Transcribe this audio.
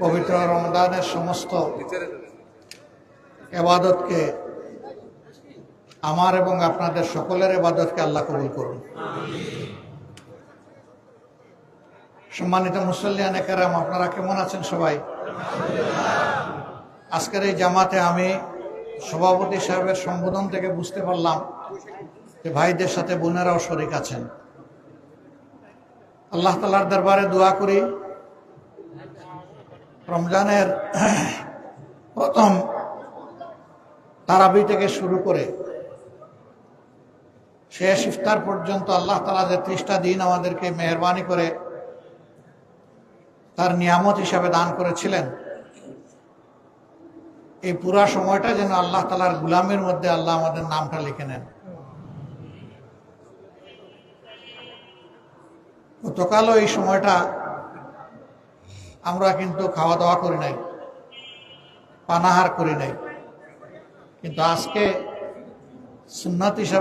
পবিত্র রমজানের সমস্ত ইবাদতকে, আমার এবং আপনাদের সকলের ইবাদতকে আল্লাহ কবুল করুন। সম্মানিত মুসল্লিয়ানে কেরাম, আপনারা কেমন আছেন সবাই? আজকের এই জামাতে আমি সভাপতি সাহেবের সম্বোধন থেকে বুঝতে পারলাম যে ভাইদের সাথে বোনেরাও শরীক আছেন। আল্লাহ তাআলার দরবারে দোয়া করি, রমজানের প্রথম তারাবি থেকে শুরু করে শেষ ইফতার পর্যন্ত আল্লাহ তাআলা যে 30টা দিন আমাদেরকে মেহেরবানি করে তার নিয়ামত হিসাবে দান করেছিলেন, এই পুরা সময়টা যেন আল্লাহ তাআলার গুলামের মধ্যে আল্লাহ আমাদের নামটা লিখে নেন। গতকালও এই সময়টা আমরা কিন্তু খাওয়া দাওয়া করি নাই, পানাহার করি নাই, কিন্তু আজকে সুন্নাত হিসাবে